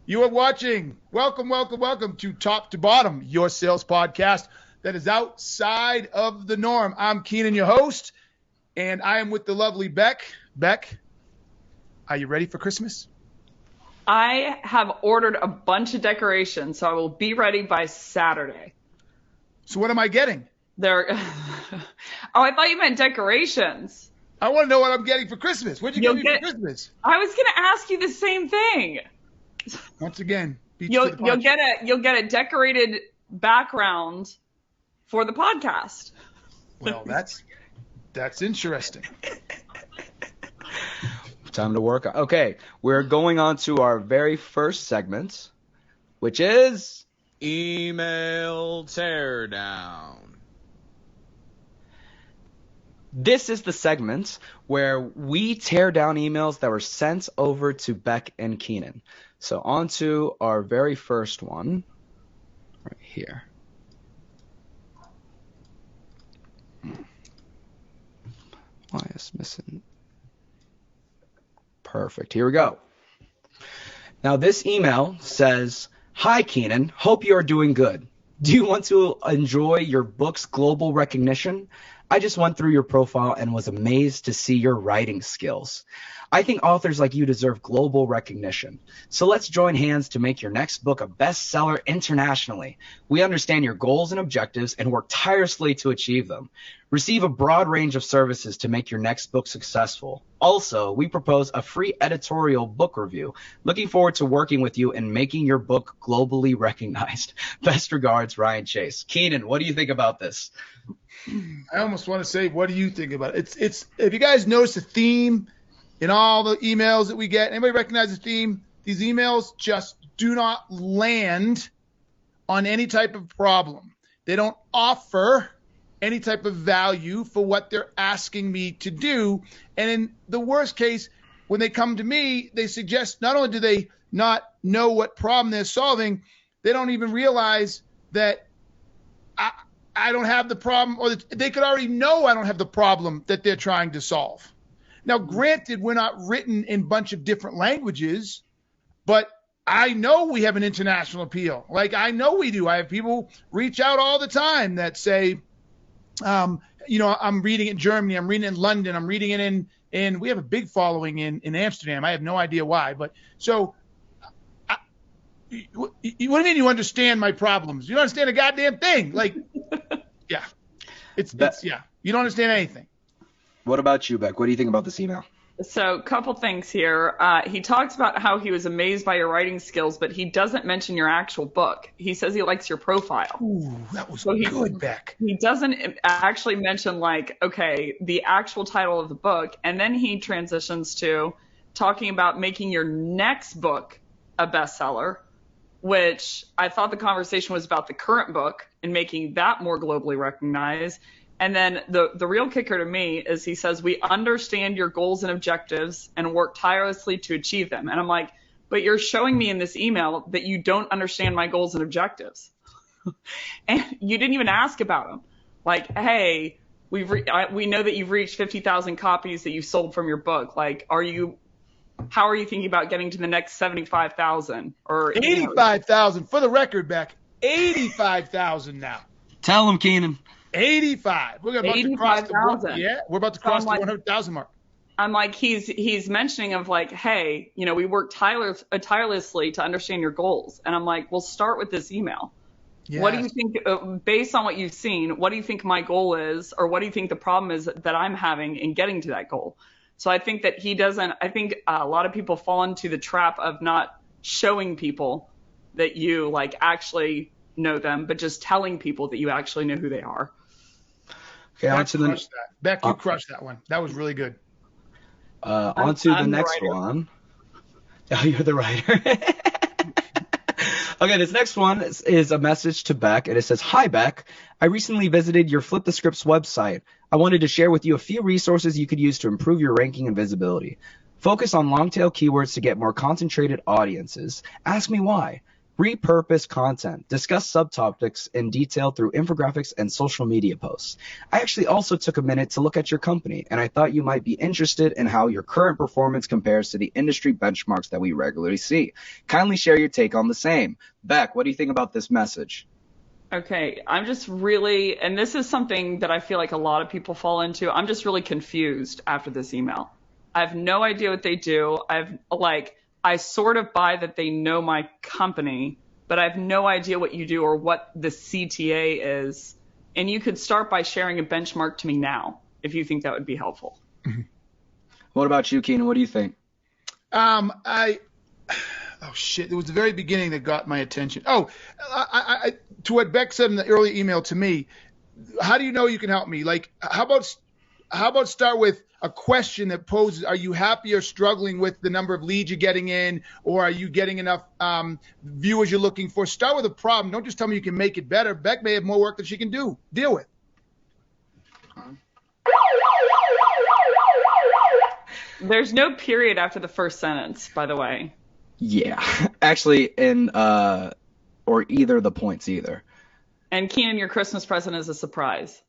You are watching. Welcome, welcome, welcome to Top to Bottom, your sales podcast that is outside of the norm. I'm Keenan, your host, and I am with the lovely Beck. Beck, are you ready for Christmas? I have ordered a bunch of decorations, so I will be ready by Saturday. So what am I getting? Oh, I thought you meant decorations. I want to know what I'm getting for Christmas. What'd you get me for Christmas? I was going to ask you the same thing. Once again, you'll get a decorated background for the podcast. Well, that's interesting. Time to work. Okay, we're going on to our very first segment, which is Email Teardown. This is the segment where we tear down emails that were sent over to Beck and Keenan. So on to our very first one right here. Why is missing? Perfect. Here we go. Now this email says, "Hi Keenan, hope you are doing good. Do you want to enjoy your book's global recognition? I just went through your profile and was amazed to see your writing skills. I think authors like you deserve global recognition. So let's join hands to make your next book a bestseller internationally. We understand your goals and objectives and work tirelessly to achieve them. Receive a broad range of services to make your next book successful. Also, we propose a free editorial book review. Looking forward to working with you and making your book globally recognized. Best regards, Ryan Chase." Keenan, what do you think about this? I almost want to say, what do you think about it? It's if you guys notice a theme in all the emails that we get, anybody recognize the theme? These emails just do not land on any type of problem. They don't offer any type of value for what they're asking me to do. And in the worst case, when they come to me, they suggest not only do they not know what problem they're solving, they don't even realize that I don't have the problem, or they could already know I don't have the problem that they're trying to solve. Now, granted, we're not written in a bunch of different languages, but I know we have an international appeal. Like, I know we do. I have people reach out all the time that say, I'm reading it in Germany, I'm reading it in London, I'm reading it in we have a big following in Amsterdam. I have no idea why, but so what do you mean you understand my problems? You don't understand a goddamn thing. Like, yeah, you don't understand anything. What about you, Beck? What do you think about this email? So, couple things here. He talks about how he was amazed by your writing skills, but he doesn't mention your actual book. He says he likes your profile. Ooh, that was good, Beck. He doesn't actually mention, the actual title of the book, and then he transitions to talking about making your next book a bestseller, which I thought the conversation was about the current book and making that more globally recognized. And then the real kicker to me is he says, "We understand your goals and objectives and work tirelessly to achieve them." And I'm like, but you're showing me in this email that you don't understand my goals and objectives. And you didn't even ask about them. Like, hey, we know that you've reached 50,000 copies that you sold from your book. Like, how are you thinking about getting to the next 75,000 or 85,000 for the record, Beck? 85,000 now. Tell him, Keenan. 85. We're about to cross the 100,000 mark. I'm like, he's mentioning of like, hey, we work tirelessly to understand your goals. And I'm like, well, start with this email. Yes. What do you think, based on what you've seen, what do you think my goal is, or what do you think the problem is that I'm having in getting to that goal? So I think that I think a lot of people fall into the trap of not showing people that you like actually know them, but just telling people that you actually know who they are. Okay, on to the Beck, you crushed that one. That was really good. On to the next one. Oh, you're the writer. Okay, this next one is a message to Beck, and it says, "Hi, Beck. I recently visited your Flip the Scripts website. I wanted to share with you a few resources you could use to improve your ranking and visibility. Focus on long-tail keywords to get more concentrated audiences. Ask me why. Repurpose content. Discuss subtopics in detail through infographics and social media posts. I actually also took a minute to look at your company, and I thought you might be interested in how your current performance compares to the industry benchmarks that we regularly see. Kindly share your take on the same. Beck, what do you think about this message? Okay, I'm just really, and this is something that I feel like a lot of people fall into. I'm just really confused after this email. I have no idea what they do. I sort of buy that they know my company, but I have no idea what you do or what the CTA is. And you could start by sharing a benchmark to me now, if you think that would be helpful. What about you, Keenan? What do you think? Oh shit! It was the very beginning that got my attention. To what Beck said in the early email to me. How do you know you can help me? Like, how about start with a question that poses: are you happy or struggling with the number of leads you're getting in, or are you getting enough viewers you're looking for? Start with a problem. Don't just tell me you can make it better. Beck may have more work that she can deal with. There's no period after the first sentence, by the way. Yeah, actually, or either the points either. And Keenan, your Christmas present is a surprise.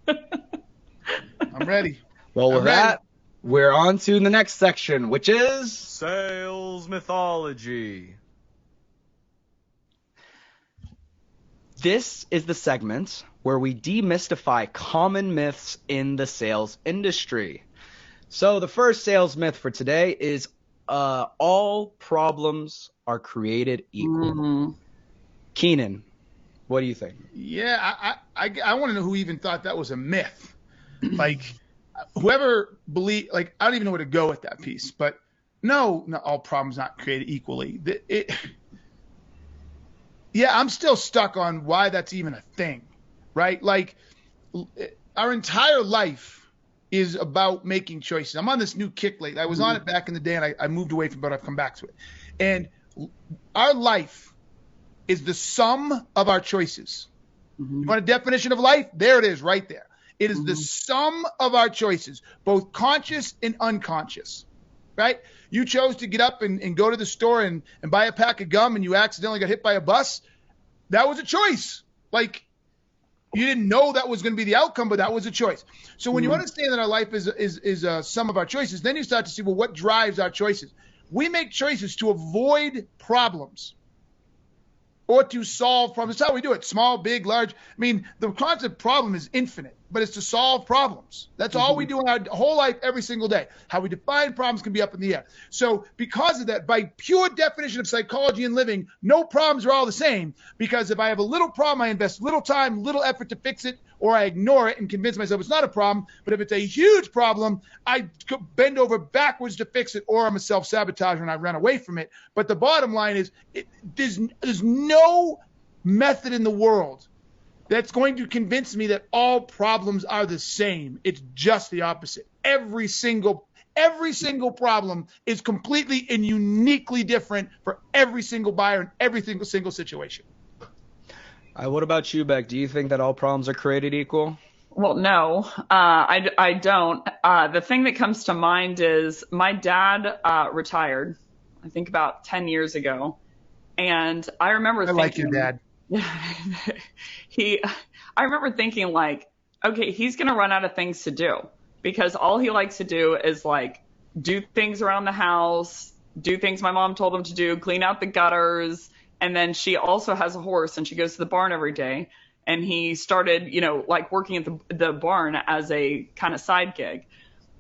I'm ready. Well, with that, we're on to the next section, which is Sales Mythology. This is the segment where we demystify common myths in the sales industry. So the first sales myth for today is all problems are created equal. Mm-hmm. Keenan, what do you think? Yeah, I want to know who even thought that was a myth. Like, whoever believe, like, I don't even know where to go with that piece. But no, all problems not created equally. I'm still stuck on why that's even a thing, right? Like, our entire life is about making choices. I'm on this new kick lately. I was on it back in the day, and I moved away from it, but I've come back to it. And our life is the sum of our choices. Mm-hmm. You want a definition of life? There it is, right there. It is the sum of our choices, both conscious and unconscious, right? You chose to get up and go to the store and buy a pack of gum, and you accidentally got hit by a bus. That was a choice. Like, you didn't know that was going to be the outcome, but that was a choice. So when you understand that our life is a sum of our choices, then you start to see, well, what drives our choices? We make choices to avoid problems or to solve problems. That's how we do it. Small, big, large. I mean, the concept problem is infinite, but it's to solve problems. That's all we do in our whole life, every single day. How we define problems can be up in the air. So because of that, by pure definition of psychology and living, no problems are all the same. Because if I have a little problem, I invest little time, little effort to fix it, or I ignore it and convince myself it's not a problem. But if it's a huge problem, I bend over backwards to fix it, or I'm a self-sabotager and I run away from it. But the bottom line is, there's no method in the world that's going to convince me that all problems are the same. It's just the opposite. Every single problem is completely and uniquely different for every single buyer in every single situation. What about you, Beck? Do you think that all problems are created equal? Well, no, I don't. The thing that comes to mind is my dad retired, I think about 10 years ago. And I remember thinking, like your dad. I remember thinking, like, okay, he's going to run out of things to do, because all he likes to do is, like, do things around the house, do things my mom told him to do, clean out the gutters. And then she also has a horse, and she goes to the barn every day. And he started, like, working at the barn as a kind of side gig.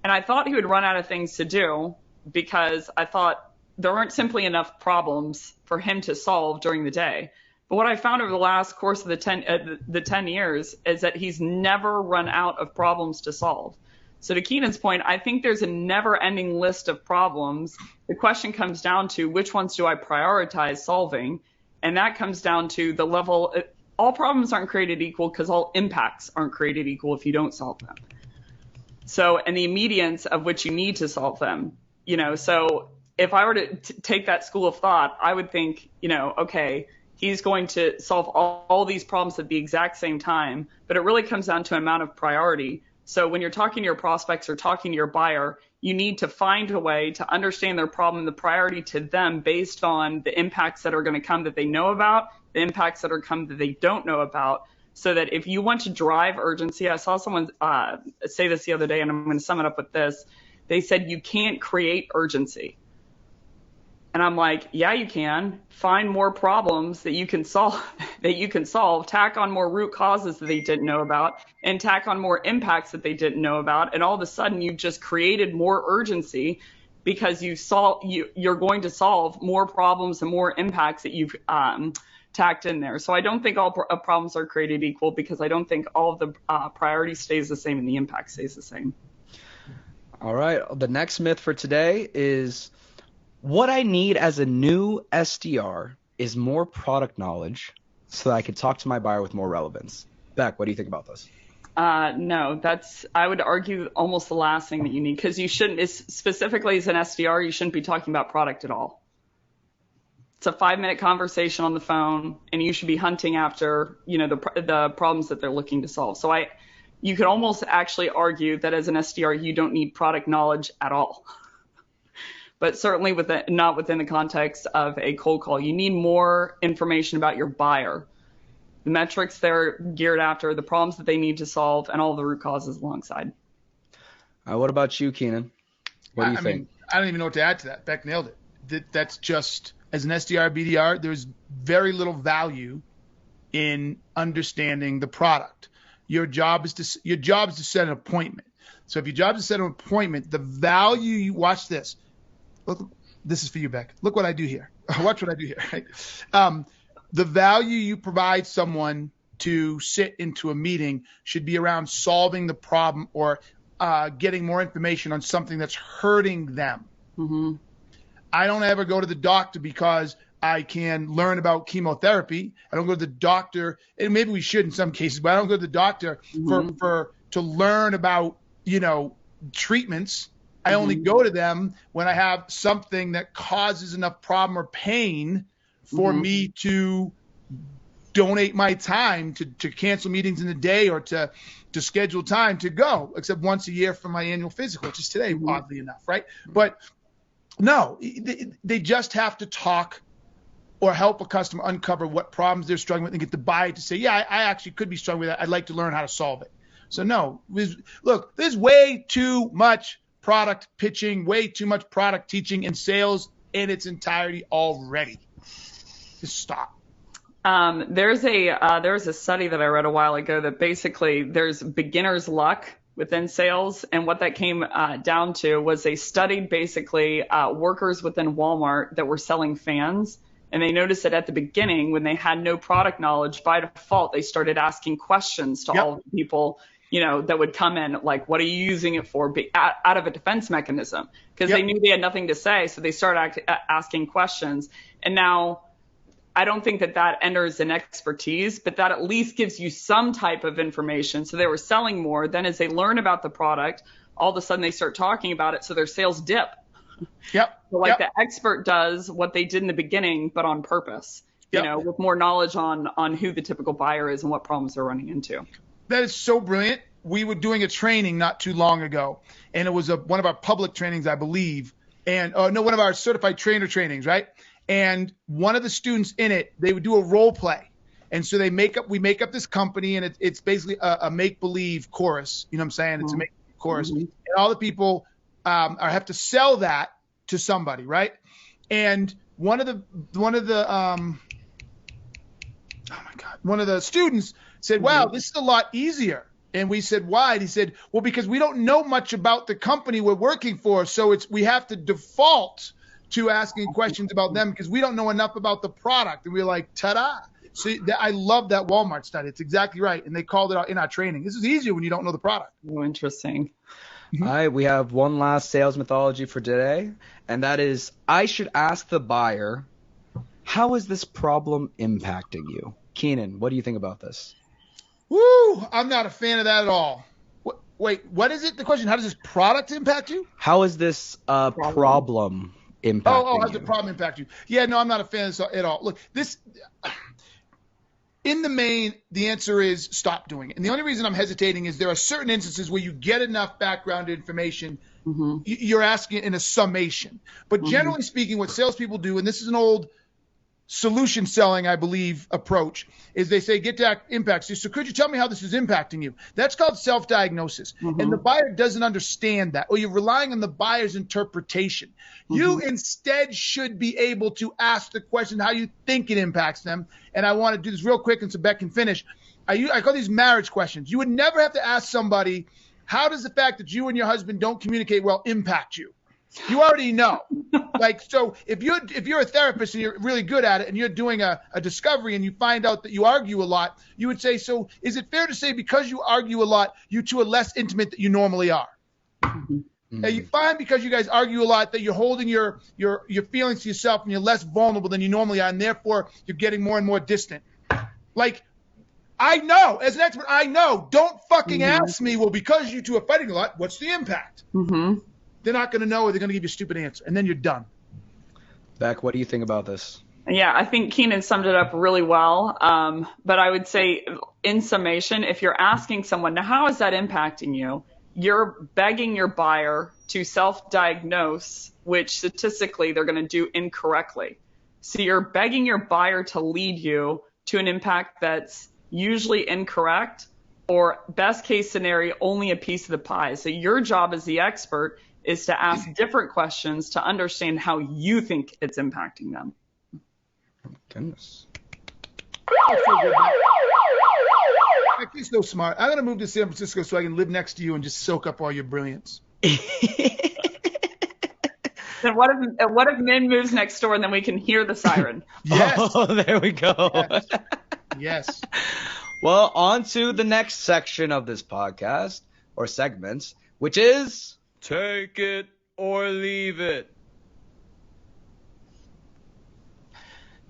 And I thought he would run out of things to do, because I thought there aren't simply enough problems for him to solve during the day. But what I found over the last course of the 10 years is that he's never run out of problems to solve. So to Keenan's point, I think there's a never-ending list of problems. The question comes down to, which ones do I prioritize solving? And that comes down to the level. All problems aren't created equal, because all impacts aren't created equal if you don't solve them. So, and the immediance of which you need to solve them. So if I were to take that school of thought, I would think, okay, he's going to solve all these problems at the exact same time, but it really comes down to amount of priority. So when you're talking to your prospects or talking to your buyer, You need to find a way to understand their problem, the priority to them based on the impacts that are going to come that they know about, the impacts that are come that they don't know about. So that if you want to drive urgency, I saw someone say this the other day, and I'm going to sum it up with this. They said you can't create urgency. And I'm like, yeah, you can. Find more problems that you can solve, tack on more root causes that they didn't know about, and tack on more impacts that they didn't know about. And all of a sudden, you've just created more urgency because you're going to solve more problems and more impacts that you've tacked in there. So I don't think all problems are created equal, because I don't think all of the priority stays the same and the impact stays the same. All right. The next myth for today is, what I need as a new SDR is more product knowledge so that I can talk to my buyer with more relevance. Beck, what do you think about this? No, I would argue almost the last thing that you need, because you shouldn't, specifically as an SDR, you shouldn't be talking about product at all. It's a 5-minute conversation on the phone, and you should be hunting after, the problems that they're looking to solve. So you could almost actually argue that as an SDR, you don't need product knowledge at all. But certainly not within the context of a cold call. You need more information about your buyer, the metrics they're geared after, the problems that they need to solve, and all the root causes alongside. What about you, Keenan? What do you think? I don't even know what to add to that. Beck nailed it. That's just, as an SDR, BDR, there's very little value in understanding the product. Your job is to set an appointment. So if your job is to set an appointment, the value you watch this. Look, this is for you, Beck. Look what I do here. Watch what I do here. Right? The value you provide someone to sit into a meeting should be around solving the problem or getting more information on something that's hurting them. Mm-hmm. I don't ever go to the doctor because I can learn about chemotherapy. I don't go to the doctor, and maybe we should in some cases, but I don't go to the doctor to learn about, treatments. I only go to them when I have something that causes enough problem or pain for me to donate my time to cancel meetings in the day or to schedule time to go, except once a year for my annual physical, which is today, oddly enough, right? But no, they just have to talk or help a customer uncover what problems they're struggling with and get the buyer to say, yeah, I actually could be struggling with that. I'd like to learn how to solve it. So no, look, there's way too much product pitching, way too much product teaching in sales in its entirety already. Just stop. There's a study that I read a while ago that basically there's beginner's luck within sales, and what that came down to was they studied basically workers within Walmart that were selling fans, and they noticed that at the beginning, when they had no product knowledge, by default they started asking questions to all of the people that would come in, like, what are you using it for, out of a defense mechanism, because they knew they had nothing to say. So they started asking questions. And now I don't think that enters in expertise, but that at least gives you some type of information. So they were selling more. Then as they learn about the product, all of a sudden they start talking about it. So their sales dip. Yep. So the expert does what they did in the beginning, but on purpose, with more knowledge on who the typical buyer is and what problems they're running into. That is so brilliant. We were doing a training not too long ago, and it was one of our public trainings, I believe, and one of our certified trainer trainings, right? And one of the students in it, they would do a role play, and so we make up this company, and it's basically a make-believe chorus. You know what I'm saying? It's a make-believe chorus, and all the people have to sell that to somebody, right? And one of the students said, wow, this is a lot easier. And we said, why? And he said, well, because we don't know much about the company we're working for. So we have to default to asking questions about them because we don't know enough about the product. And we were like, ta-da. So I love that Walmart study. It's exactly right. And they called it out in our training. This is easier when you don't know the product. Oh, interesting. All right, we have one last sales mythology for today, and that is, I should ask the buyer, how is this problem impacting you? Keenan, what do you think about this? Woo! I'm not a fan of that at all. Wait, what is it? The question, how does this product impact you? How is this problem impacting you? How does the problem impact you? Yeah, no, I'm not a fan of this at all. Look, in the main, the answer is stop doing it. And the only reason I'm hesitating is there are certain instances where you get enough background information, you're asking it in a summation. But generally speaking, what salespeople do, and this is an old solution selling, I believe, approach, is they say, get to impact. So could you tell me how this is impacting you? That's called self-diagnosis. And the buyer doesn't understand that, or you're relying on the buyer's interpretation. You instead should be able to ask the question how you think it impacts them. And I want to do this real quick and so Beck can finish. I call these marriage questions. You would never have to ask somebody, how does the fact that you and your husband don't communicate well impact you? You already know. Like, so if you're a therapist and you're really good at it and you're doing a discovery and you find out that you argue a lot, you would say, so is it fair to say because you argue a lot, you two are less intimate than you normally are? And you find because you guys argue a lot that you're holding your feelings to yourself and you're less vulnerable than you normally are, and therefore you're getting more and more distant. Like, I know, as an expert, I know. Don't fucking ask me, well, because you two are fighting a lot, what's the impact? They're not going to know, or they're going to give you a stupid answer, and then you're done. Beck, what do you think about this? Yeah, I think Keenan summed it up really well. But I would say, in summation, if you're asking someone, now how is that impacting you? You're begging your buyer to self-diagnose, which statistically they're going to do incorrectly. So you're begging your buyer to lead you to an impact that's usually incorrect, or best case scenario, only a piece of the pie. So your job as the expert is to ask different questions to understand how you think it's impacting them. Goodness. He's so smart. I'm going to move to San Francisco so I can live next to you and just soak up all your brilliance. Then what if Min moves next door and then we can hear the siren? Yes. Oh, there we go. Yes. Well, on to the next section of this podcast, or segments, which is... Take it or leave it.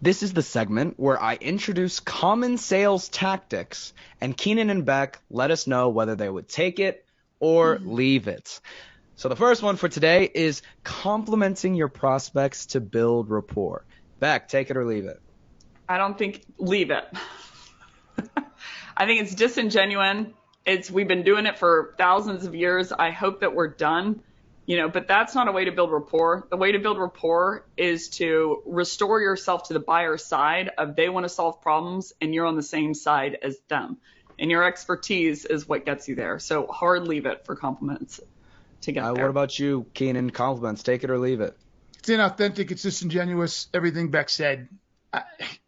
This is the segment where I introduce common sales tactics, and Keenan and Beck let us know whether they would take it or leave it. So the first one for today is complimenting your prospects to build rapport. Beck, take it or leave it. I don't think leave it. I think it's disingenuous. We've been doing it for thousands of years. I hope that we're done, but that's not a way to build rapport. The way to build rapport is to restore yourself to the buyer's side of they want to solve problems and you're on the same side as them. And your expertise is what gets you there. So hard leave it for compliments to get there. What about you, Keenan? Compliments, take it or leave it. It's inauthentic. It's disingenuous. Everything Beck said.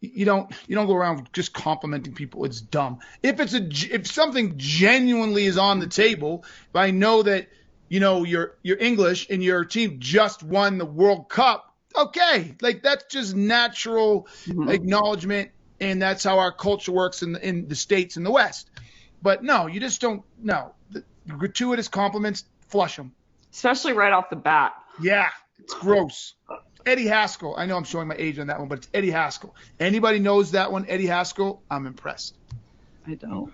You don't go around just complimenting people. It's dumb. If something genuinely is on the table, if I know that your English and your team just won the World Cup, okay, like that's just natural acknowledgement, and that's how our culture works in the States and the West. But no, you just don't. No, the gratuitous compliments, flush them. Especially right off the bat. Yeah, it's gross. Eddie Haskell. I know I'm showing my age on that one, but it's Eddie Haskell. Anybody knows that one, Eddie Haskell? I'm impressed. I don't.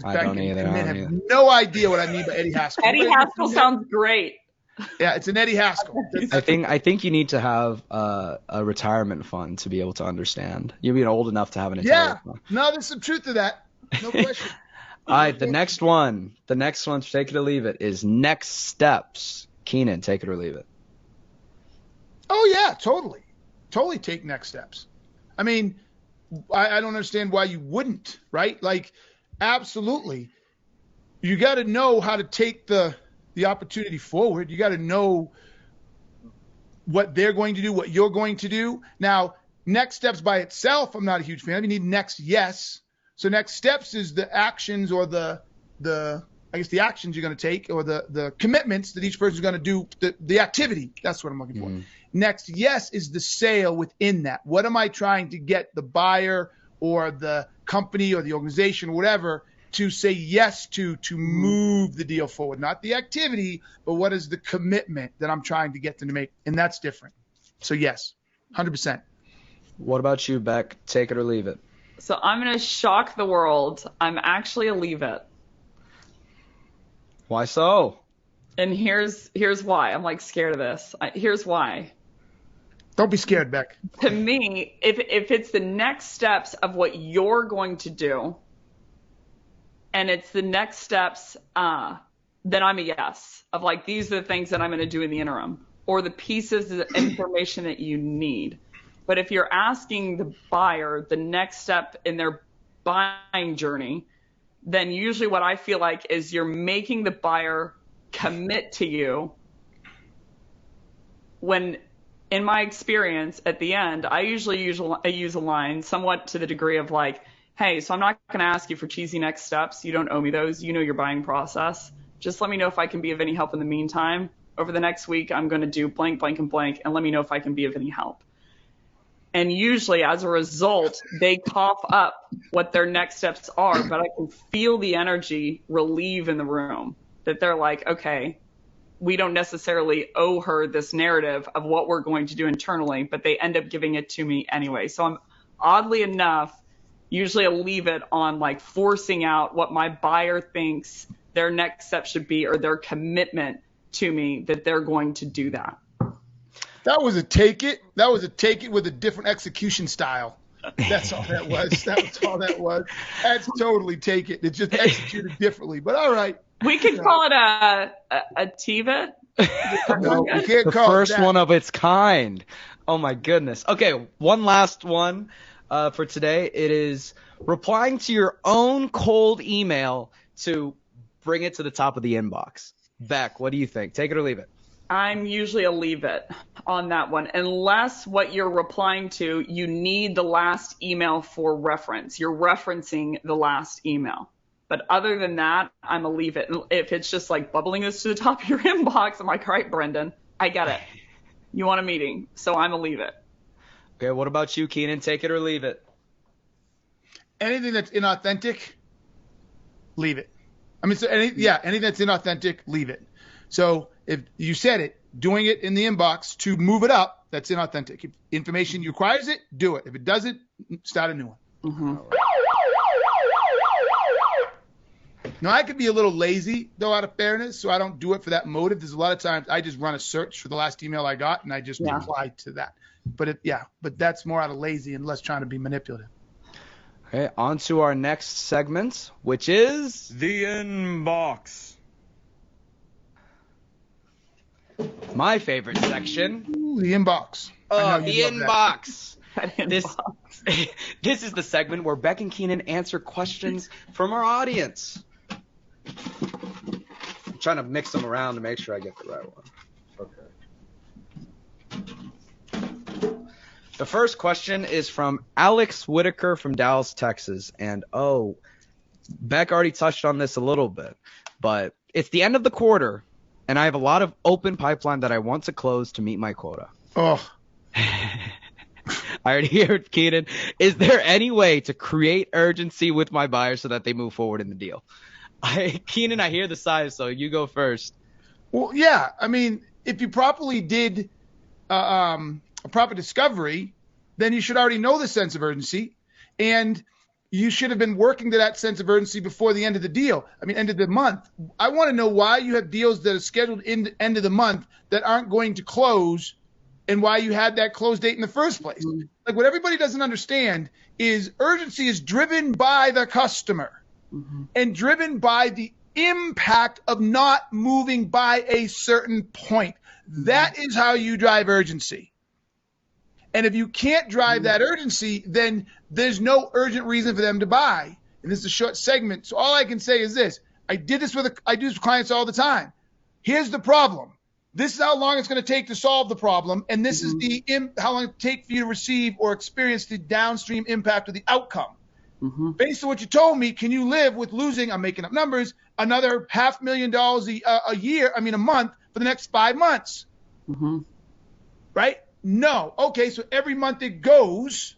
I don't either. Men have no idea what I mean by Eddie Haskell. Eddie Haskell sounds great. Yeah, it's an Eddie Haskell. I think you need to have a retirement fund to be able to understand. You'll be old enough to have an retirement fund. No, there's some truth to that. No question. All right, the next one, take it or leave it, is next steps. Keenan, take it or leave it. Oh, yeah, totally. Totally take next steps. I mean, I don't understand why you wouldn't, right? Like, absolutely. You got to know how to take the opportunity forward. You got to know what they're going to do, what you're going to do. Now, next steps by itself, I'm not a huge fan. You need next yes. So next steps is the actions or the actions you're going to take, or the commitments that each person is going to do, the activity. That's what I'm looking for. Next yes is the sale within that. What am I trying to get the buyer or the company or the organization or whatever to say yes to move the deal forward? Not the activity, but what is the commitment that I'm trying to get them to make? And that's different. So yes, 100%. What about you, Beck? Take it or leave it. So I'm going to shock the world. I'm actually a leave it. Why so? And here's why. I'm like scared of this. Here's why. Don't be scared, Beck. To me, if it's the next steps of what you're going to do, and it's the next steps, then I'm a yes. Of like, these are the things that I'm going to do in the interim, or the pieces of information that you need. But if you're asking the buyer the next step in their buying journey, then usually what I feel like is you're making the buyer commit to you. When, in my experience, at the end, I usually use a line somewhat to the degree of like, hey, so I'm not going to ask you for cheesy next steps. You don't owe me those. You know your buying process. Just let me know if I can be of any help in the meantime. Over the next week, I'm going to do blank, blank, and blank, and let me know if I can be of any help. And usually, as a result, they cough up what their next steps are, but I can feel the energy relieve in the room, that they're like, okay, we don't necessarily owe her this narrative of what we're going to do internally, but they end up giving it to me anyway. So I'm, oddly enough, usually I'll leave it on like forcing out what my buyer thinks their next step should be, or their commitment to me that they're going to do that. That was a take it. That was a take it with a different execution style. That's all that was. That was all that was. That's totally take it. It's just executed differently. But all right. We could call it a TVIT. No, we can't The call first it that. one of its kind. Oh my goodness. Okay, one last one for today. It is replying to your own cold email to bring it to the top of the inbox. Beck, what do you think? Take it or leave it? I'm usually a leave it on that one, unless what you're replying to, you need the last email for reference. You're referencing the last email. But other than that, I'm a leave it. If it's just like bubbling this to the top of your inbox, I'm like, all right, Brendan, I get it. You want a meeting, so I'm a leave it. Okay, what about you, Keenan? Take it or leave it? Anything that's inauthentic, leave it. I mean, so anything that's inauthentic, leave it. So if you said it, doing it in the inbox to move it up, that's inauthentic. If information requires it, do it. If it doesn't, start a new one. Mm-hmm. Now, I could be a little lazy, though, out of fairness, so I don't do it for that motive. There's a lot of times I just run a search for the last email I got, and I just reply to that. But that's more out of lazy and less trying to be manipulative. Okay, on to our next segment, which is The inbox. my favorite section. Ooh, the inbox. The inbox. This Inbox. this is the segment where Beck and Keenan answer questions from our audience. I'm trying to mix them around to make sure I get the right one. Okay. The first question is from Alex Whitaker from Dallas, Texas. And Beck already touched on this a little bit, but it's the end of the quarter, and I have a lot of open pipeline that I want to close to meet my quota. Oh, I already heard Keenan. Is there any way to create urgency with my buyers so that they move forward in the deal? Keenan, I hear the sighs, so you go first. well, yeah. I mean, if you properly did a proper discovery, then you should already know the sense of urgency, and you should have been working to that sense of urgency before the end of the deal. I mean, end of the month. I want to know why you have deals that are scheduled in the end of the month that aren't going to close, and why you had that close date in the first place. Mm-hmm. Like, what everybody doesn't understand is urgency is driven by the customer and driven by the impact of not moving by a certain point. That is how you drive urgency. And if you can't drive that urgency, then there's no urgent reason for them to buy. And this is a short segment. So all I can say is this. I do this with clients all the time. Here's the problem. This is how long it's going to take to solve the problem. And this is how long it takes for you to receive or experience the downstream impact of the outcome. Based on what you told me, can you live with losing, I'm making up numbers, another $500,000 a month for the next 5 months? Right? No. Okay, so every month it goes,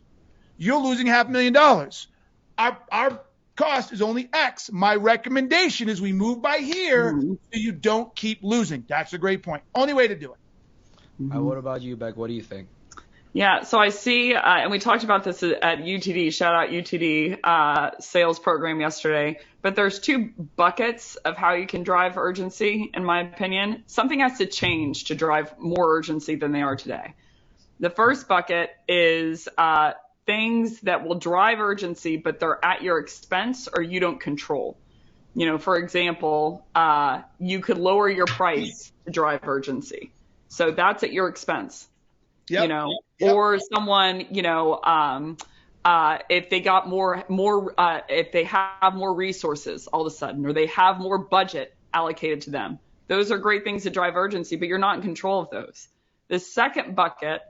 you're losing $500,000. Our cost is only X. My recommendation is we move by here so you don't keep losing. That's a great point. Only way to do it. What about you, Beck? What do you think? Yeah, so I see, and we talked about this at UTD, shout out UTD sales program yesterday, but there's two buckets of how you can drive urgency, in my opinion. Something has to change to drive more urgency than they are today. The first bucket is things that will drive urgency, but they're at your expense or you don't control. For example, you could lower your price to drive urgency. So that's at your expense. Yep. Or someone, if they got if they have more resources all of a sudden, or they have more budget allocated to them, those are great things to drive urgency, but you're not in control of those. The second bucket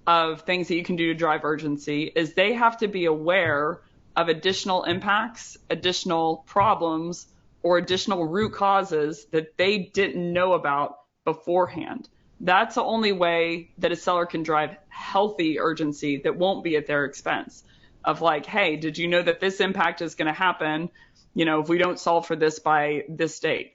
of things that you can do to drive urgency is they have to be aware of additional impacts, additional problems, or additional root causes that they didn't know about beforehand. That's the only way that a seller can drive healthy urgency that won't be at their expense. Of like, hey, did you know that this impact is going to happen, if we don't solve for this by this date?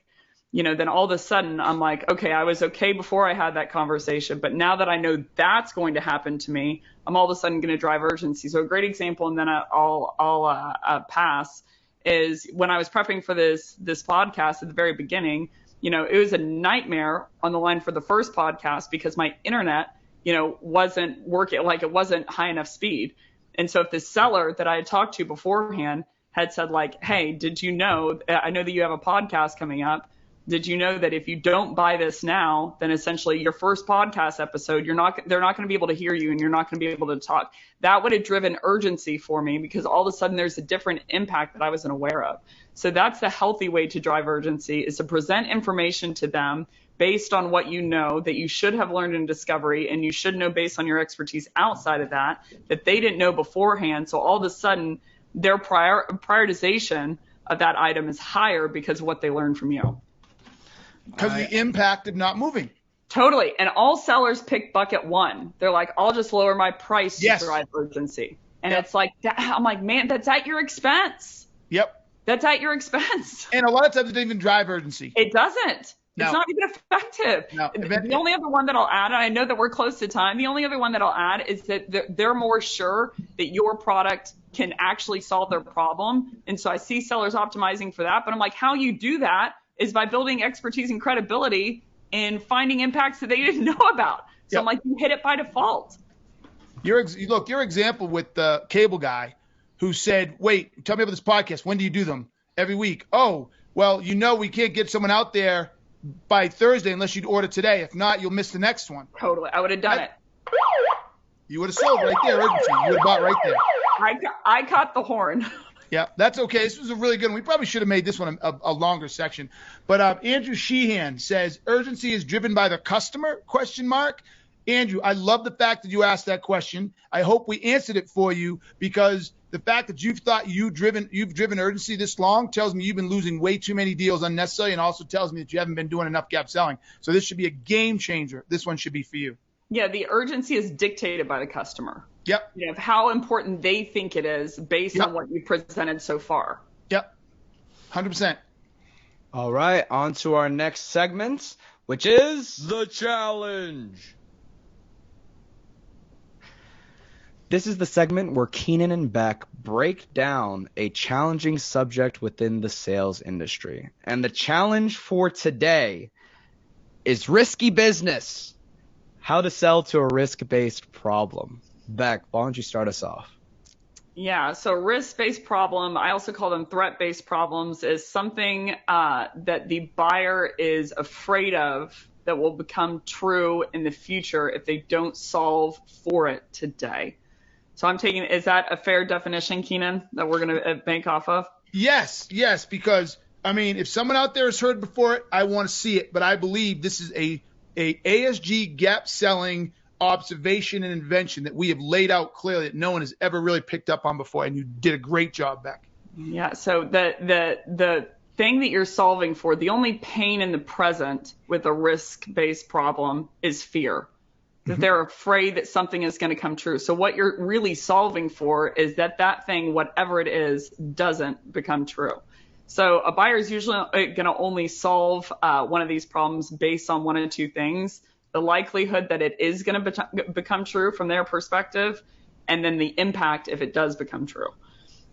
Then all of a sudden I'm like, okay, I was okay before I had that conversation, but now that I know that's going to happen to me, I'm all of a sudden going to drive urgency. So a great example, and then I'll pass, is when I was prepping for this podcast at the very beginning, it was a nightmare on the line for the first podcast because my internet, wasn't working, like it wasn't high enough speed. And so if the seller that I had talked to beforehand had said like, hey, did you know, I know that you have a podcast coming up. Did you know that if you don't buy this now, then essentially your first podcast episode, they're not going to be able to hear you and you're not going to be able to talk. That would have driven urgency for me because all of a sudden there's a different impact that I wasn't aware of. So that's the healthy way to drive urgency, is to present information to them based on what you know that you should have learned in discovery, and you should know based on your expertise outside of that they didn't know beforehand. So all of a sudden their prioritization of that item is higher because of what they learned from you. Because of the impact of not moving. Totally. And all sellers pick bucket one. They're like, I'll just lower my price to drive urgency. And it's like, I'm like, man, that's at your expense. Yep. That's at your expense. And a lot of times it doesn't even drive urgency. It doesn't. No. It's not even effective. No. The only other one that I'll add, and I know that we're close to time, the only other one that I'll add is that they're more sure that your product can actually solve their problem. And so I see sellers optimizing for that. But I'm like, how you do that is by building expertise and credibility and finding impacts that they didn't know about. So I'm like, you hit it by default. Your example with the cable guy who said, wait, tell me about this podcast. When do you do them? Every week. Oh, well, we can't get someone out there by Thursday unless you'd order today. If not, you'll miss the next one. Totally. I would have done it. You would have sold right there, urgency. You would have bought right there. I caught the horn. Yeah, that's okay. This was a really good one. We probably should have made this one a longer section. But Andrew Sheehan says, urgency is driven by the customer, ? Andrew, I love the fact that you asked that question. I hope we answered it for you, because the fact that you've driven urgency this long tells me you've been losing way too many deals unnecessarily, and also tells me that you haven't been doing enough gap selling. So this should be a game changer. This one should be for you. Yeah, the urgency is dictated by the customer. Yep. Of how important they think it is based on what you presented so far. Yep. 100%. All right, on to our next segment, which is The Challenge. This is the segment where Keenan and Beck break down a challenging subject within the sales industry. And the challenge for today is risky business. How to sell to a risk-based problem. Beck, why don't you start us off? Yeah, so risk-based problem, I also call them threat-based problems, is something that the buyer is afraid of that will become true in the future if they don't solve for it today. So is that a fair definition, Keenan, that we're going to bank off of? Yes, because, if someone out there has heard before it, I want to see it. But I believe this is a ASG gap selling observation and invention that we have laid out clearly that no one has ever really picked up on before. And you did a great job, Beck. Yeah, so the thing that you're solving for, the only pain in the present with a risk-based problem is fear. That they're afraid that something is going to come true. So what you're really solving for is that thing, whatever it is, doesn't become true. So a buyer is usually going to only solve one of these problems based on one of two things: the likelihood that it is going to become true from their perspective, and then the impact if it does become true.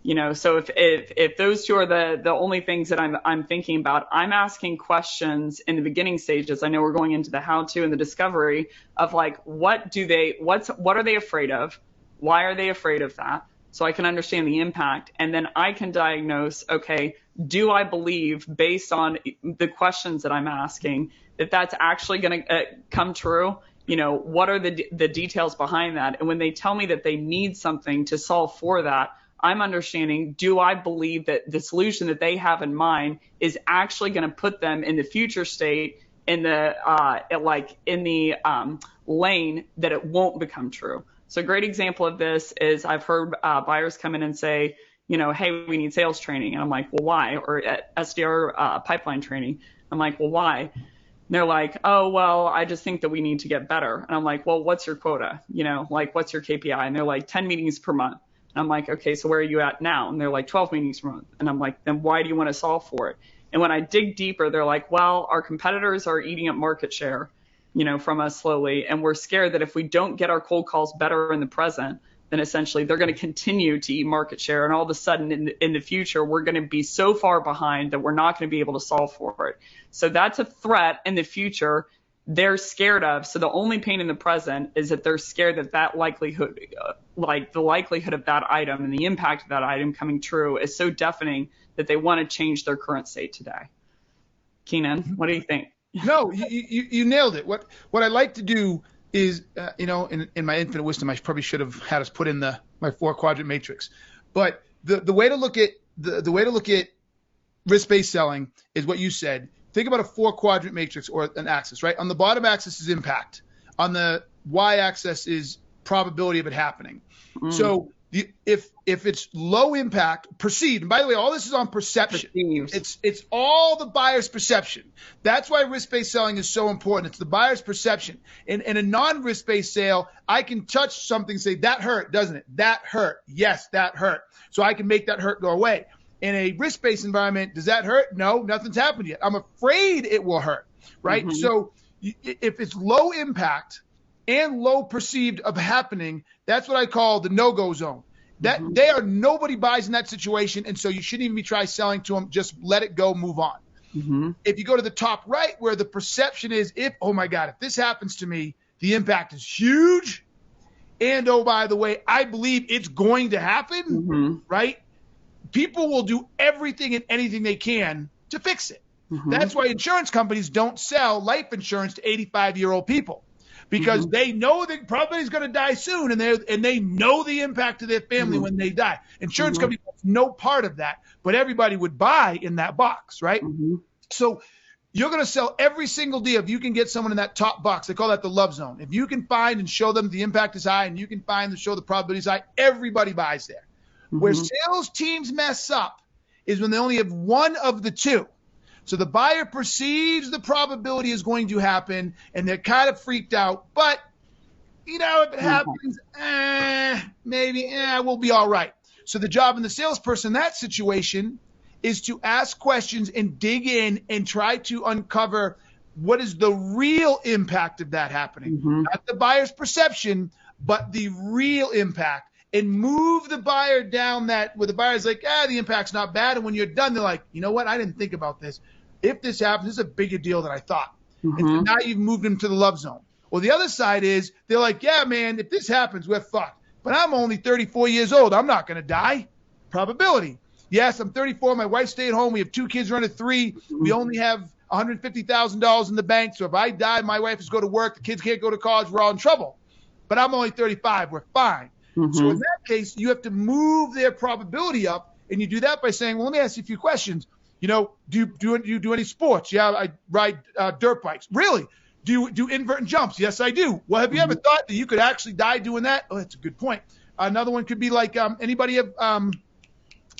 So if those two are the only things that I'm thinking about, I'm asking questions in the beginning stages. I know we're going into the how to and the discovery of like, what are they afraid of? Why are they afraid of that? So I can understand the impact, and then I can diagnose, okay, do I believe based on the questions that I'm asking that that's actually going to come true? What are the details behind that? And when they tell me that they need something to solve for that, I'm understanding, do I believe that the solution that they have in mind is actually going to put them in the future state in the lane that it won't become true? So a great example of this is I've heard buyers come in and say, hey, we need sales training. And I'm like, well, why? Or SDR pipeline training. I'm like, well, why? And they're like, oh, well, I just think that we need to get better. And I'm like, well, what's your quota? What's your KPI? And they're like, 10 meetings per month. And I'm like, okay, so where are you at now? And they're like, 12 meetings per month. And I'm like, then why do you want to solve for it? And when I dig deeper, they're like, well, our competitors are eating up market share, from us slowly. And we're scared that if we don't get our cold calls better in the present, then essentially they're going to continue to eat market share. And all of a sudden in the future, we're going to be so far behind that we're not going to be able to solve for it. So that's a threat in the future they're scared of. So the only pain in the present is that they're scared that likelihood, like the likelihood of that item and the impact of that item coming true is so deafening that they want to change their current state today. Keenan, what do you think? No, you nailed it. What I like to do is, in my infinite wisdom, I probably should have had us put in my 4-quadrant matrix. But the way to look at risk-based selling is what you said. Think about a 4-quadrant matrix or an axis, right? On the bottom axis is impact. On the y-axis is probability of it happening. So if it's low impact, perceived, and by the way, all this is on perception. It's all the buyer's perception. That's why risk-based selling is so important. It's the buyer's perception. In a non-risk-based sale, I can touch something and say, that hurt, doesn't it? That hurt. Yes, that hurt. So I can make that hurt go away. In a risk-based environment, does that hurt? No, nothing's happened yet. I'm afraid it will hurt, right? So if it's low impact and low perceived of happening, that's what I call the no-go zone. That nobody buys in that situation, and so you shouldn't even try selling to them. Just let it go, move on. If you go to the top right, where the perception is, oh my God, if this happens to me, the impact is huge, and oh, by the way, I believe it's going to happen, right? People will do everything and anything they can to fix it. That's why insurance companies don't sell life insurance to 85-year-old people, because they know that probably is going to die soon, and they know the impact to their family when they die. Insurance companies have no part of that, but everybody would buy in that box, right? So you're going to sell every single deal if you can get someone in that top box. They call that the love zone. If you can find and show them the impact is high, and you can find and show the probability is high, everybody buys there. Where sales teams mess up is when they only have one of the two. So the buyer perceives the probability is going to happen, and they're kind of freaked out. But, if it happens, maybe we'll be all right. So the job of the salesperson in that situation is to ask questions and dig in and try to uncover what is the real impact of that happening. Not the buyer's perception, but the real impact. And move the buyer down that where the buyer's like, the impact's not bad. And when you're done, they're like, you know what? I didn't think about this. If this happens, this is a bigger deal than I thought. And so now you've moved them to the love zone. Well, the other side is they're like, yeah, man, if this happens, we're fucked. But I'm only 34 years old. I'm not going to die. Probability. Yes, I'm 34. My wife stayed home. We have 2 kids under 3. We only have $150,000 in the bank. So if I die, my wife has to go to work. The kids can't go to college. We're all in trouble. But I'm only 35. We're fine. So in that case, you have to move their probability up, and you do that by saying, well, let me ask you a few questions. Do you do any sports? Yeah, I ride dirt bikes. Really? Do you do inverted jumps? Yes, I do. Well, have you ever thought that you could actually die doing that? Oh, that's a good point. Another one could be like anybody have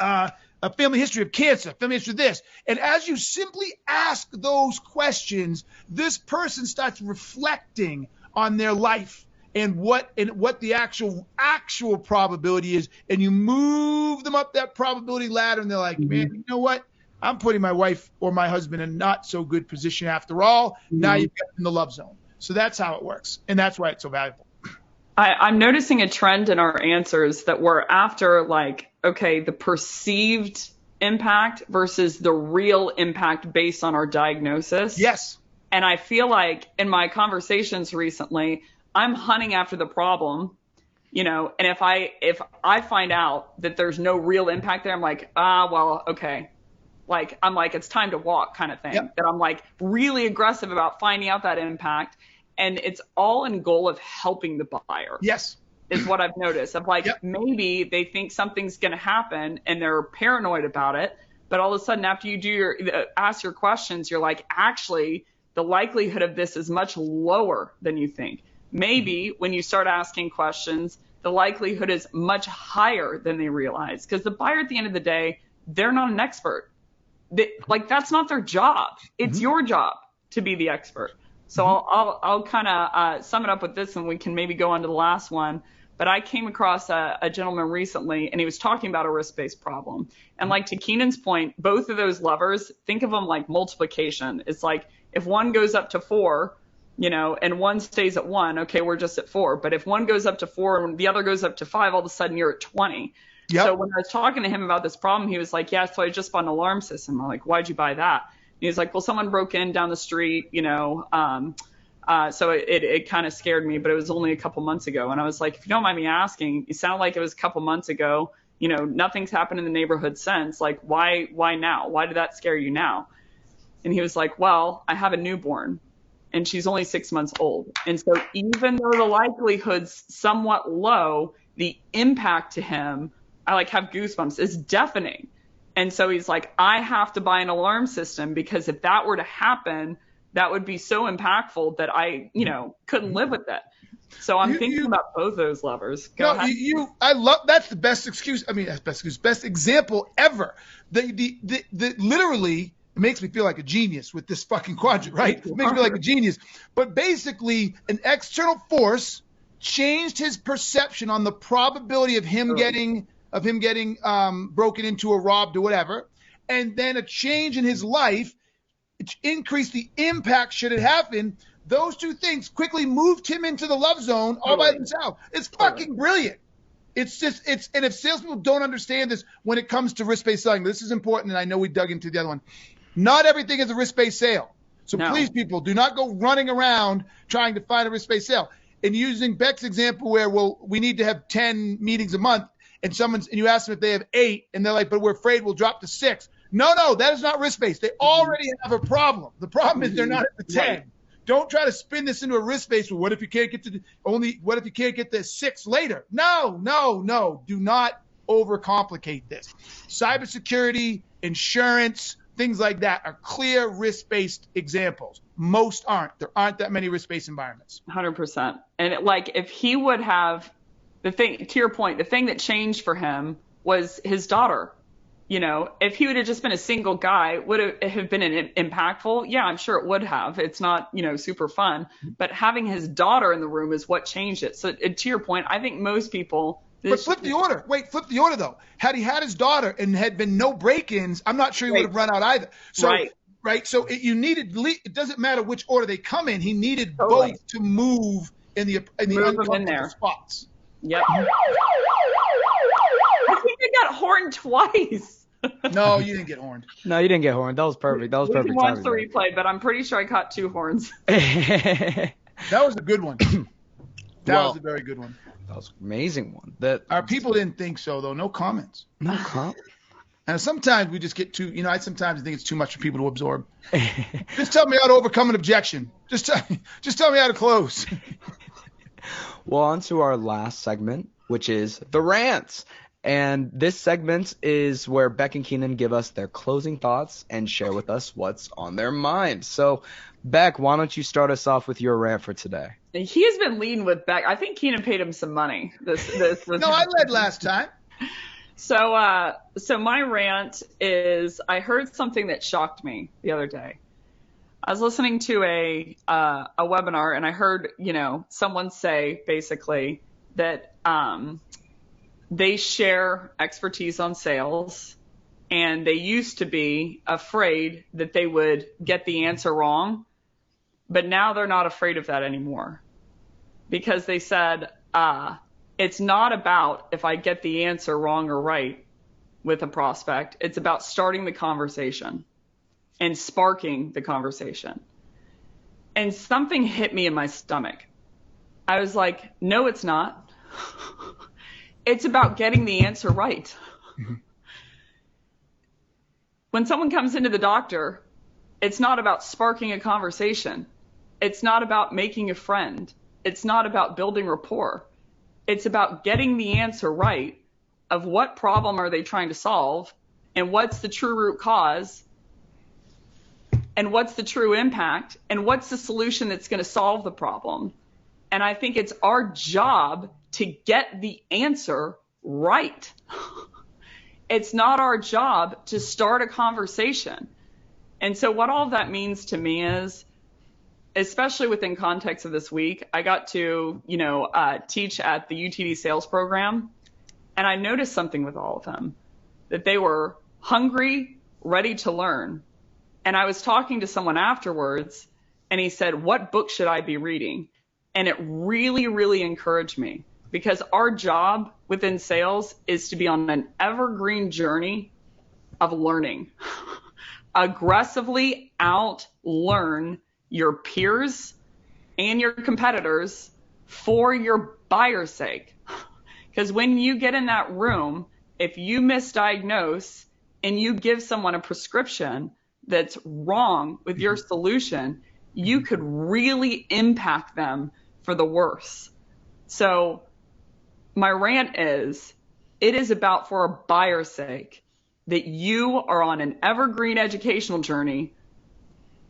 a family history of cancer, family history of this. And as you simply ask those questions, this person starts reflecting on their life and what the actual probability is, and you move them up that probability ladder, and they're like, man, you know what? I'm putting my wife or my husband in a not so good position after all. Now you've got in the love zone. So that's how it works, and that's why it's so valuable. I'm noticing a trend in our answers that we're after, like, okay, the perceived impact versus the real impact based on our diagnosis. Yes. And I feel like in my conversations recently, I'm hunting after the problem, and if I find out that there's no real impact there, I'm like, well, okay. Like, I'm like, it's time to walk kind of thing. Yep. That I'm like really aggressive about finding out that impact. And it's all in goal of helping the buyer. Yes. Is what I've noticed. Of like, Yep. maybe they think something's going to happen and they're paranoid about it. But all of a sudden, after you ask your questions, you're like, actually, the likelihood of this is much lower than you think. Maybe when you start asking questions, the likelihood is much higher than they realize. Because the buyer, at the end of the day, they're not an expert. That's not their job. It's your job to be the expert. So I'll kind of sum it up with this, and we can maybe go on to the last one. But I came across a gentleman recently, and he was talking about a risk-based problem. And like to Keenan's point, both of those levers, think of them like multiplication. It's like if one goes up to 4, and one stays at 1, okay, we're just at 4. But if one goes up to 4 and the other goes up to 5, all of a sudden you're at 20. Yep. So when I was talking to him about this problem, he was like, yeah, so I just bought an alarm system. I'm like, why'd you buy that? And he was like, well, someone broke in down the street, so it kind of scared me, but it was only a couple months ago. And I was like, if you don't mind me asking, it sounded like it was a couple months ago. Nothing's happened in the neighborhood since. Like, why now? Why did that scare you now? And he was like, well, I have a newborn and she's only 6 months old. And so even though the likelihood's somewhat low, the impact to him, I have goosebumps, is deafening. And so he's like, I have to buy an alarm system because if that were to happen, that would be so impactful that I, couldn't live with it. So I'm thinking about both those levers. Go ahead. I love, that's the best excuse. I mean, best example ever. The literally, it makes me feel like a genius with this fucking quadrant, right? It makes me feel like a genius. But basically, an external force changed his perception on the probability of him getting broken into or robbed or whatever, and then a change in his life increased the impact should it happen. Those two things quickly moved him into the love zone all by themselves. It's fucking brilliant. And if salespeople don't understand this when it comes to risk-based selling, this is important, and I know we dug into the other one. Not everything is a risk-based sale. So please, people, do not go running around trying to find a risk-based sale. And using Beck's example where, we need to have 10 meetings a month, and you ask them if they have 8, and they're like, but we're afraid we'll drop to 6. No, that is not risk-based. They already have a problem. The problem is they're not at the 10. Right. Don't try to spin this into a risk-based. Well, what if you can't get the 6 later? No. Do not overcomplicate this. Cybersecurity, insurance, things like that are clear risk-based examples. Most aren't. There aren't that many risk-based environments. 100%. And if he would have, the thing, to your point, the thing that changed for him was his daughter. If he would have just been a single guy, would it have been impactful? Yeah, I'm sure it would have. It's not, super fun. But having his daughter in the room is what changed it. So to your point, I think most people. But flip the order. Flip the order, though. Had he had his daughter and had been no break-ins, I'm not sure he would have run out either. So, right. So it doesn't matter which order they come in. He needed both to move in the uncomfortable spots. Yep. I think I got horned twice. No, you didn't get horned. No, you didn't get horned. That was perfect. That was perfect. We can watch the replay, but I'm pretty sure I caught 2 horns. That was a good one. That was a very good one. That was an amazing one. Our people didn't think so, though. No comments. No comments. And sometimes we just get too, I sometimes think it's too much for people to absorb. Just tell me how to overcome an objection. Just tell me how to close. Well, on to our last segment, which is the rants. And this segment is where Beck and Keenan give us their closing thoughts and share with us what's on their mind. So, Beck, why don't you start us off with your rant for today? He has been leading with Beck. I think Keenan paid him some money. This was No, I led last time. So my rant is, I heard something that shocked me the other day. I was listening to a webinar, and I heard, someone say basically that they share expertise on sales, and they used to be afraid that they would get the answer wrong, but now they're not afraid of that anymore, because they said, it's not about if I get the answer wrong or right with a prospect. It's about starting the conversation and sparking the conversation. And something hit me in my stomach. I was like, no, it's not. It's about getting the answer right. When someone comes into the doctor, it's not about sparking a conversation. It's not about making a friend. It's not about building rapport. It's about getting the answer right of what problem are they trying to solve and what's the true root cause and what's the true impact and what's the solution that's going to solve the problem. And I think it's our job to get the answer right. It's not our job to start a conversation. And so what all of that means to me is, especially within context of this week, I got to, teach at the UTD sales program, and I noticed something with all of them, that they were hungry, ready to learn. And I was talking to someone afterwards, and he said, what book should I be reading? And it really, really encouraged me, because our job within sales is to be on an evergreen journey of learning. Aggressively out-learn your peers and your competitors for your buyer's sake. Because when you get in that room, if you misdiagnose and you give someone a prescription that's wrong with your solution, you could really impact them for the worse. So my rant is, it is about, for a buyer's sake, that you are on an evergreen educational journey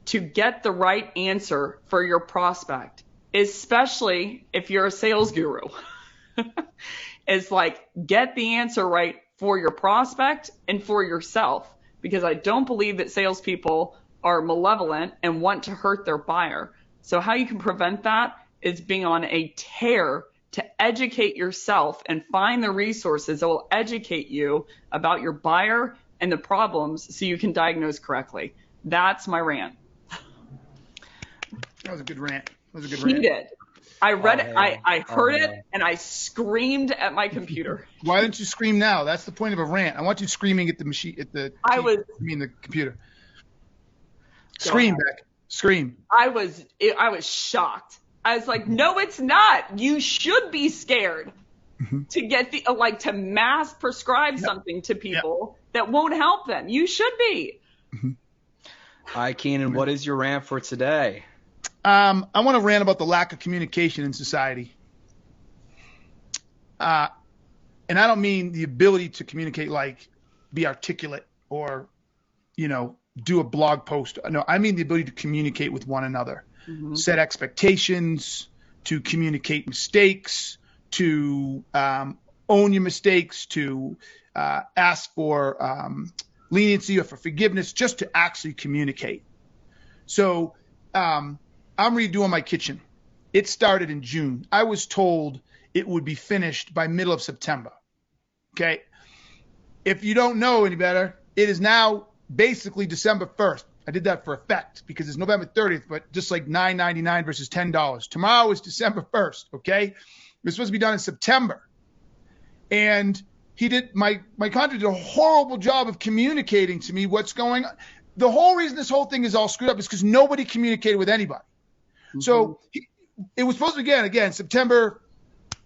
to get the right answer for your prospect, especially if you're a sales guru. It's like, get the answer right for your prospect and for yourself, because I don't believe that salespeople are malevolent and want to hurt their buyer. So how you can prevent that is being on a tear to educate yourself and find the resources that will educate you about your buyer and the problems so you can diagnose correctly. That's my rant. That was a good rant. Heated. I read it, I heard it, and I screamed at my computer. Why don't you scream now? That's the point of a rant. I want you screaming at the machine, the computer. Scream, Beck. Scream. I was shocked. I was like, no, it's not. You should be scared to get to mass prescribe something to people that won't help them. You should be. Hi, Keenan. What is your rant for today? I want to rant about the lack of communication in society. And I don't mean the ability to communicate, like be articulate or, do a blog post. No, I mean the ability to communicate with one another, set expectations, to communicate mistakes, to own your mistakes, to ask for leniency or for forgiveness, just to actually communicate. So I'm redoing my kitchen. It started in June. I was told it would be finished by middle of September. Okay. If you don't know any better, it is now basically December 1st. I did that for effect because it's November 30th, but just like $9.99 versus $10. Tomorrow is December 1st. Okay. It was supposed to be done in September. And my contractor did a horrible job of communicating to me what's going on. The whole reason this whole thing is all screwed up is because nobody communicated with anybody. So it was supposed to begin again September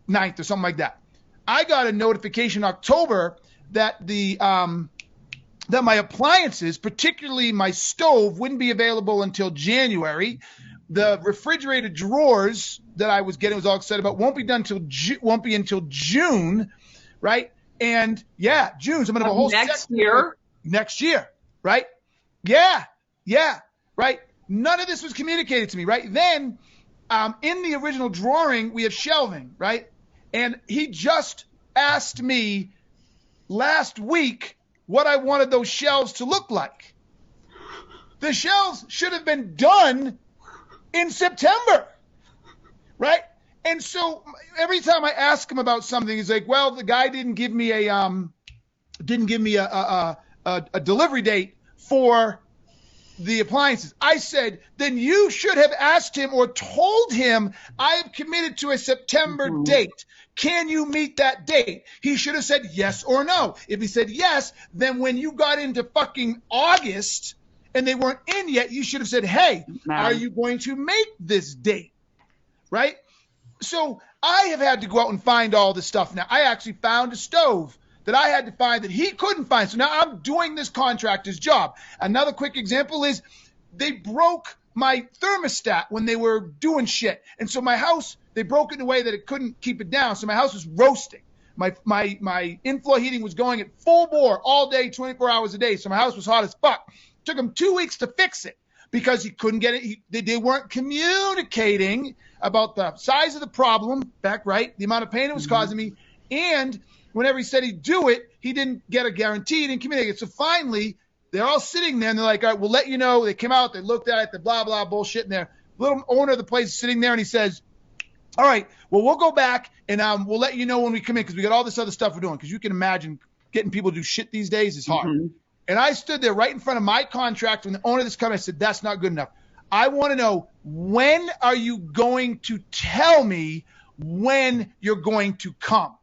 9th or something like that. I got a notification in October that that my appliances, particularly my stove, wouldn't be available until January. The refrigerator drawers that I was all excited about won't be until June, right? And June. So I'm gonna have a whole next year, right? Yeah, right. None of this was communicated to me, right? Then, in the original drawing, we have shelving, right? And he just asked me last week what I wanted those shelves to look like. The shelves should have been done in September, right? And so every time I ask him about something, he's like, "Well, the guy didn't give me a delivery date for the appliances. I said, then you should have asked him or told him, I have committed to a September date. Can you meet that date? He should have said yes or no. If he said yes, then when you got into fucking August and they weren't in yet, you should have said, hey, are you going to make this date? Right? So I have had to go out and find all this stuff now. I actually found a stove that I had to find that he couldn't find. So now I'm doing this contractor's job. Another quick example is they broke my thermostat when they were doing shit. And so my house, they broke it in a way that it couldn't keep it down. So my house was roasting. My inflow heating was going at full bore all day, 24 hours a day. So my house was hot as fuck. Took him 2 weeks to fix it because he couldn't get it. They weren't communicating about the size of the problem, back right, the amount of pain it was causing me, and whenever he said he'd do it, he didn't get a guarantee, he didn't communicate. So finally, they're all sitting there, and they're like, all right, we'll let you know. They came out, they looked at it, the blah, blah, bullshit in there. Little owner of the place is sitting there, and he says, all right, well, we'll go back, and we'll let you know when we come in because we got all this other stuff we're doing. Because you can imagine getting people to do shit these days is hard. And I stood there right in front of my contractor and the owner of this company. I said, that's not good enough. I want to know, when are you going to tell me when you're going to come?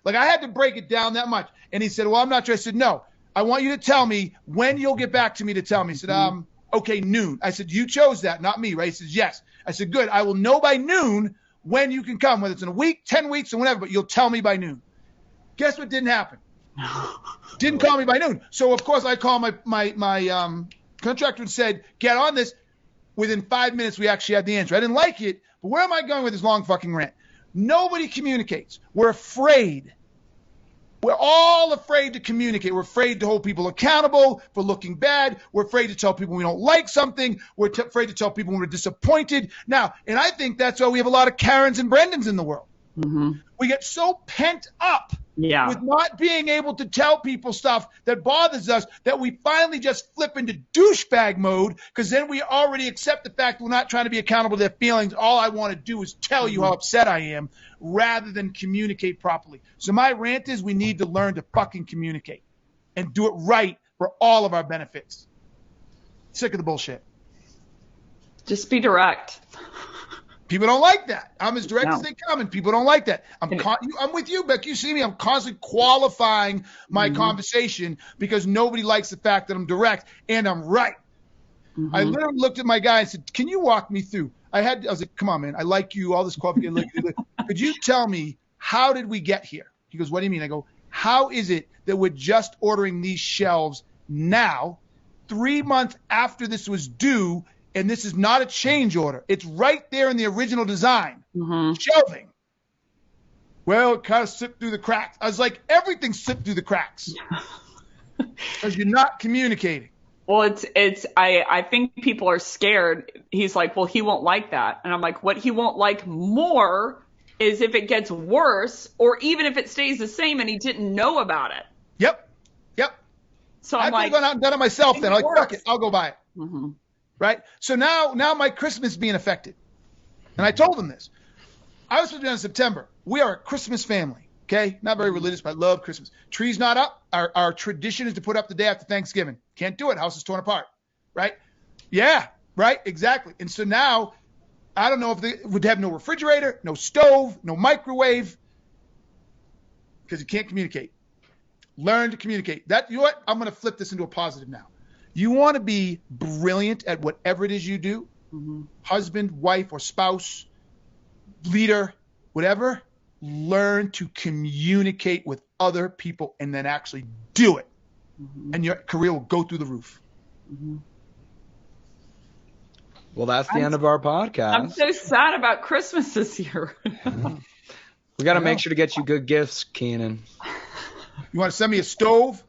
Like, I had to break it down that much. And he said, well, I'm not sure. I said, no, I want you to tell me when you'll get back to me to tell me. He said, okay, noon. I said, you chose that, not me, right? He says, yes. I said, good. I will know by noon when you can come, whether it's in a week, 10 weeks, or whatever, but you'll tell me by noon. Guess what didn't happen? Didn't call me by noon. So, of course, I called my contractor and said, get on this. Within 5 minutes, we actually had the answer. I didn't like it, but where am I going with this long fucking rant? Nobody communicates. We're afraid. We're all afraid to communicate. We're afraid to hold people accountable for looking bad. We're afraid to tell people we don't like something. We're afraid to tell people we're disappointed. Now, and I think that's why we have a lot of Karens and Brendans in the world. We get so pent up with not being able to tell people stuff that bothers us that we finally just flip into douchebag mode, because then we already accept the fact we're not trying to be accountable to their feelings. All I want to do is tell you how upset I am rather than communicate properly. So my rant is we need to learn to fucking communicate and do it right for all of our benefits. Sick of the bullshit. Just be direct. People don't like that. I'm as direct as they come, and people don't like that. I'm with you, Beck. You see me. I'm constantly qualifying my conversation because nobody likes the fact that I'm direct and I'm right. I literally looked at my guy and said, can you walk me through? I was like, come on, man. I like you. All this qualification. Could you tell me, how did we get here? He goes, what do you mean? I go, how is it that we're just ordering these shelves now, 3 months after this was due, and this is not a change order? It's right there in the original design. Shelving. Well, it kind of slipped through the cracks. I was like, everything slipped through the cracks because you're not communicating. Well, I think people are scared. He's like, well, he won't like that. And I'm like, what he won't like more is if it gets worse, or even if it stays the same and he didn't know about it. Yep. So I I'm like, could have gone out and done it myself then. I'm like, fuck it, I'll go buy it. Right? So now my Christmas is being affected. And I told them this. I was supposed to be on September. We are a Christmas family, okay? Not very religious, but I love Christmas. Tree's not up. Our tradition is to put up the day after Thanksgiving. Can't do it. House is torn apart, right? Yeah, right, exactly. And so now I don't know if they would have no refrigerator, no stove, no microwave, because you can't communicate. Learn to communicate. You know what? I'm going to flip this into a positive now. You want to be brilliant at whatever it is you do, husband, wife, or spouse, leader, whatever, learn to communicate with other people and then actually do it. And your career will go through the roof. Well, that's the end of our podcast. I'm so sad about Christmas this year. We got to make sure to get you good gifts, Keenan. You want to send me a stove?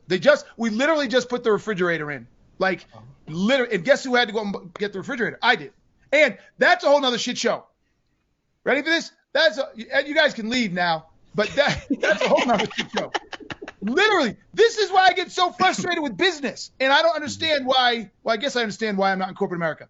We literally just put the refrigerator in. Like, literally, and guess who had to go and get the refrigerator? I did. And that's a whole nother shit show. Ready for this? You guys can leave now, but that's a whole nother shit show. Literally, this is why I get so frustrated with business. And I don't understand why. Well, I guess I understand why I'm not in corporate America.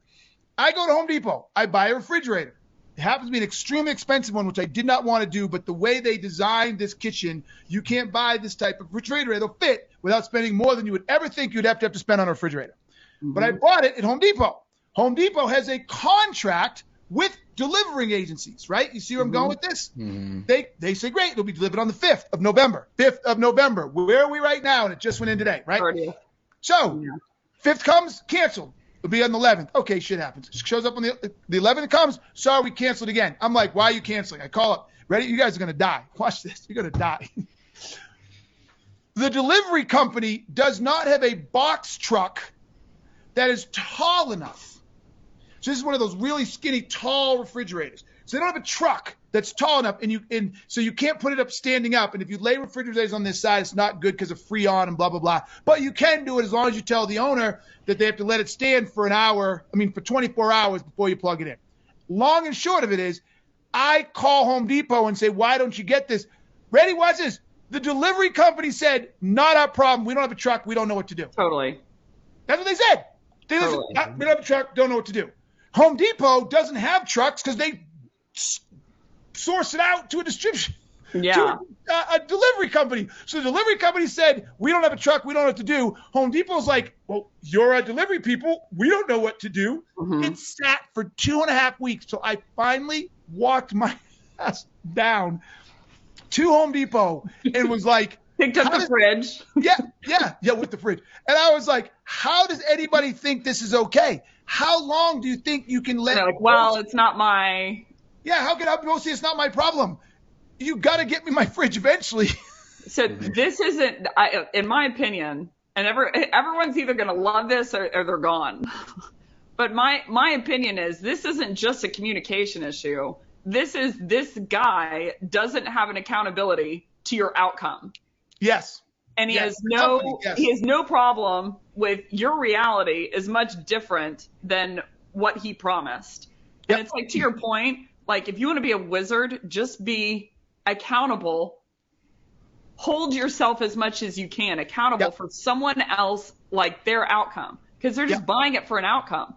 I go to Home Depot. I buy a refrigerator. It happens to be an extremely expensive one, which I did not want to do. But the way they designed this kitchen, you can't buy this type of refrigerator. It'll fit without spending more than you would ever think you'd have to spend on a refrigerator. but I bought it at Home Depot. Home Depot has a contract with delivering agencies, right? You see where I'm going with this? They say, great, it'll be delivered on the 5th of November. 5th of November. Where are we right now? And it just went in today, right? 30th. So 5th comes, canceled. It'll be on the 11th. Okay, shit happens. It shows up on the 11th comes. Sorry, we canceled again. I'm like, why are you canceling? I call up. Ready? You guys are going to die. Watch this. You're going to die. The delivery company does not have a box truck that is tall enough. So this is one of those really skinny, tall refrigerators. So they don't have a truck that's tall enough, and so you can't put it up standing up. And if you lay refrigerators on this side, it's not good because of Freon and blah, blah, blah. But you can do it as long as you tell the owner that they have to let it stand for for 24 hours before you plug it in. Long and short of it is, I call Home Depot and say, why don't you get this? Ready? Watch this. The delivery company said, not our problem. We don't have a truck. We don't know what to do. Totally. That's what they said. We don't have a truck. Don't know what to do. Home Depot doesn't have trucks because they source it out to a distribution, to a delivery company. So the delivery company said, we don't have a truck. We don't know what to do. Home Depot's like, well, you're a delivery people. We don't know what to do. It sat for 2.5 weeks till I finally walked my ass down to Home Depot and was like, picked up the fridge. Yeah, with the fridge. And I was like, how does anybody think this is okay? How long do you think you can let? They're like, well, it's not my. Yeah, how can I go see? It's not my problem. You got to get me my fridge eventually. So this isn't, in my opinion, and everyone's either going to love this or they're gone. But my opinion is this isn't just a communication issue. This guy doesn't have an accountability to your outcome. Yes. And he has no problem with your reality is much different than what he promised. And it's like, to your point, like if you want to be a wizard, just be accountable. Hold yourself as much as you can accountable for someone else, like their outcome, because they're just buying it for an outcome.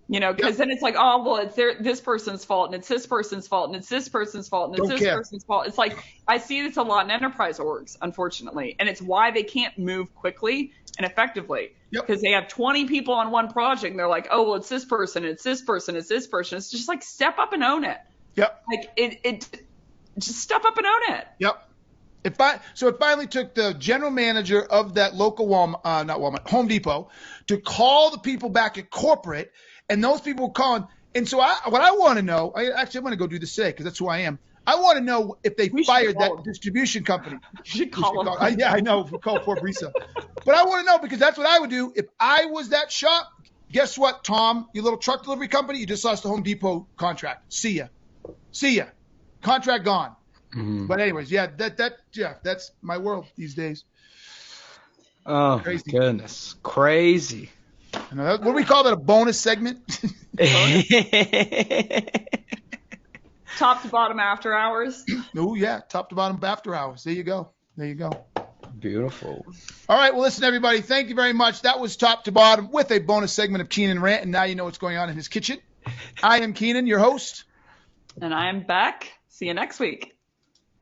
You know, because then it's like, oh, well, it's this person's fault, and it's this person's fault, and it's this person's fault, and it's this person's fault. It's like, I see this a lot in enterprise orgs, unfortunately, and it's why they can't move quickly and effectively, because they have 20 people on one project, and they're like, oh, well, it's this person, it's this person, it's this person. It's just like, step up and own it. Like, it just step up and own it. So it finally took the general manager of that local Home Depot to call the people back at corporate. And those people were calling. And so what I want to know, I'm going to go do this today because that's who I am. I want to know if they fired that distribution company. You should call them. Yeah, I know. We'll call Fort Brisa. But I want to know because that's what I would do. If I was that shop, guess what, Tom? Your little truck delivery company, you just lost the Home Depot contract. See ya. Contract gone. But anyways, that's my world these days. Oh, crazy. Goodness. Crazy. What do we call that? A bonus segment? Top to bottom after hours. Oh, yeah. Top to bottom after hours. There you go. Beautiful. All right. Well, listen, everybody. Thank you very much. That was top to bottom with a bonus segment of Keenan Rant. And now you know what's going on in his kitchen. I am Keenan, your host. And I am Beck. See you next week.